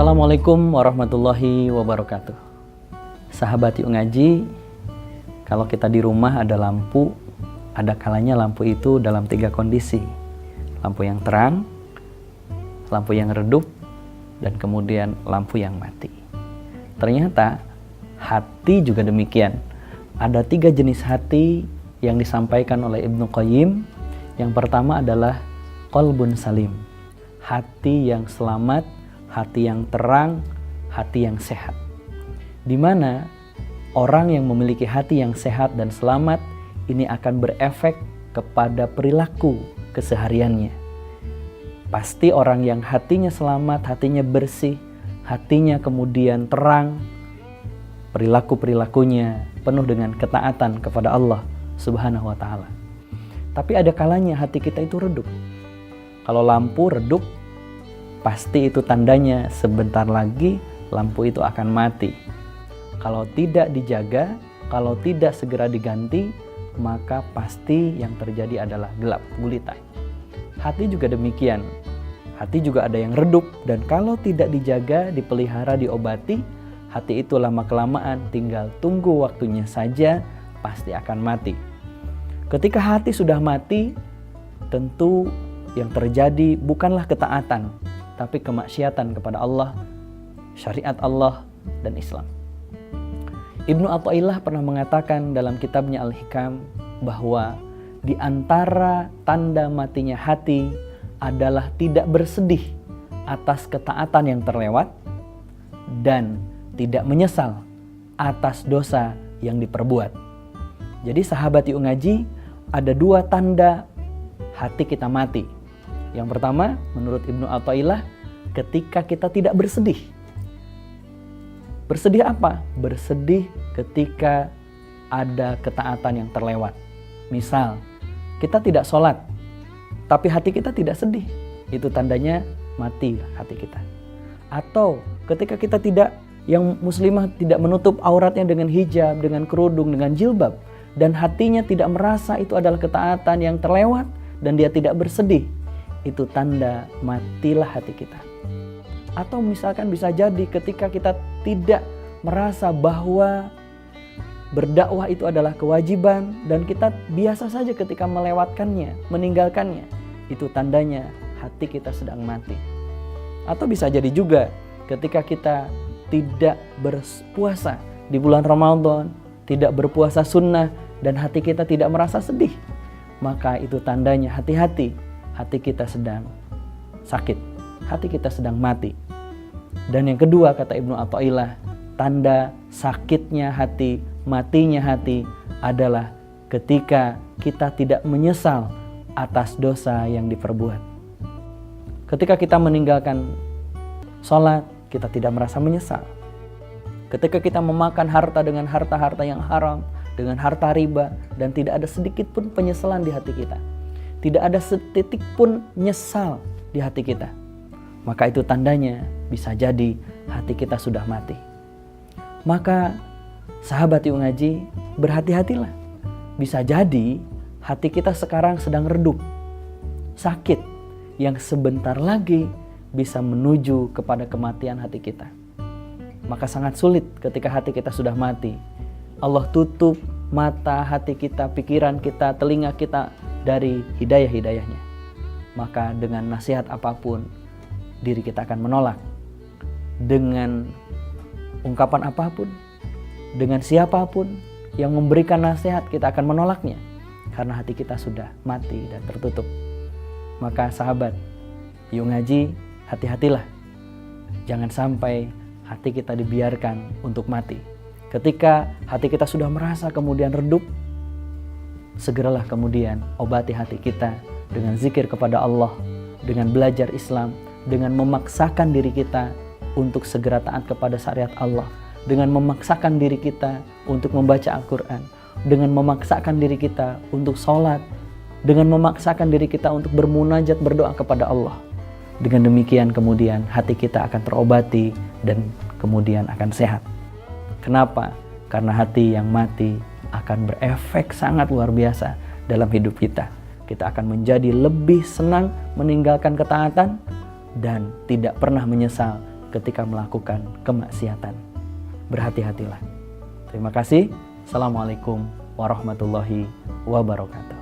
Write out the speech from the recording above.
Assalamualaikum warahmatullahi wabarakatuh. Sahabat Yuk Ngaji, kalau kita di rumah ada lampu, ada kalanya lampu itu dalam 3 kondisi. Lampu yang terang, lampu yang redup, dan kemudian lampu yang mati. Ternyata hati juga demikian. Ada 3 jenis hati yang disampaikan oleh Ibnu Qayyim. Yang pertama adalah qalbun salim, hati yang selamat, hati yang terang, hati yang sehat. Di mana orang yang memiliki hati yang sehat dan selamat ini akan berefek kepada perilaku kesehariannya. Pasti orang yang hatinya selamat, hatinya bersih, hatinya kemudian terang, perilaku-perilakunya penuh dengan ketaatan kepada Allah Subhanahu wa ta'ala. Tapi ada kalanya hati kita itu redup. Kalau lampu redup, pasti itu tandanya sebentar lagi lampu itu akan mati. Kalau tidak dijaga, kalau tidak segera diganti, maka pasti yang terjadi adalah gelap gulita. Hati juga demikian. Hati juga ada yang redup, dan kalau tidak dijaga, dipelihara, diobati, hati itu lama-kelamaan tinggal tunggu waktunya saja, pasti akan mati. Ketika hati sudah mati, tentu yang terjadi bukanlah ketaatan, tapi kemaksiatan kepada Allah, syariat Allah, dan Islam. Ibnu Athaillah pernah mengatakan dalam kitabnya Al-Hikam bahwa di antara tanda matinya hati adalah tidak bersedih atas ketaatan yang terlewat dan tidak menyesal atas dosa yang diperbuat. Jadi sahabat Yuk Ngaji, ada 2 tanda hati kita mati. Yang pertama, menurut Ibnu Athaillah, ketika kita tidak bersedih. Bersedih apa? Bersedih ketika ada ketaatan yang terlewat. Misal, kita tidak sholat, tapi hati kita tidak sedih. Itu tandanya mati hati kita. Atau ketika kita yang muslimah tidak menutup auratnya dengan hijab, dengan kerudung, dengan jilbab, dan hatinya tidak merasa itu adalah ketaatan yang terlewat, dan dia tidak bersedih, itu tanda matilah hati kita. Atau misalkan bisa jadi ketika kita tidak merasa bahwa berdakwah itu adalah kewajiban dan kita biasa saja ketika melewatkannya, meninggalkannya, itu tandanya hati kita sedang mati. Atau bisa jadi juga ketika kita tidak berpuasa di bulan Ramadan, tidak berpuasa sunnah, dan hati kita tidak merasa sedih, maka itu tandanya hati-hati, hati kita sedang sakit, hati kita sedang mati. Dan yang kedua, kata Ibnu Athaillah, tanda sakitnya hati, matinya hati adalah ketika kita tidak menyesal atas dosa yang diperbuat. Ketika kita meninggalkan sholat, kita tidak merasa menyesal. Ketika kita memakan harta dengan harta-harta yang haram, dengan harta riba, dan tidak ada sedikit pun penyesalan di hati kita, tidak ada setitik pun nyesal di hati kita, maka itu tandanya bisa jadi hati kita sudah mati. Maka sahabat Yuk Ngaji, berhati-hatilah. Bisa jadi hati kita sekarang sedang redup, sakit, yang sebentar lagi bisa menuju kepada kematian hati kita. Maka sangat sulit ketika hati kita sudah mati. Allah tutup mata hati kita, pikiran kita, telinga kita dari hidayah-hidayahnya. Maka dengan nasihat apapun, diri kita akan menolak. Dengan ungkapan apapun, dengan siapapun yang memberikan nasihat, kita akan menolaknya. Karena hati kita sudah mati dan tertutup. Maka sahabat Yuk Ngaji, hati-hatilah. Jangan sampai hati kita dibiarkan untuk mati. Ketika hati kita sudah merasa kemudian redup, segeralah kemudian obati hati kita dengan zikir kepada Allah, dengan belajar Islam, dengan memaksakan diri kita untuk segera taat kepada syariat Allah, dengan memaksakan diri kita untuk membaca Al-Quran, dengan memaksakan diri kita untuk sholat, dengan memaksakan diri kita untuk bermunajat, berdoa kepada Allah. Dengan demikian kemudian hati kita akan terobati dan kemudian akan sehat. Kenapa? Karena hati yang mati akan berefek sangat luar biasa dalam hidup kita. Kita akan menjadi lebih senang meninggalkan ketaatan dan tidak pernah menyesal ketika melakukan kemaksiatan. Berhati-hatilah. Terima kasih. Assalamualaikum warahmatullahi wabarakatuh.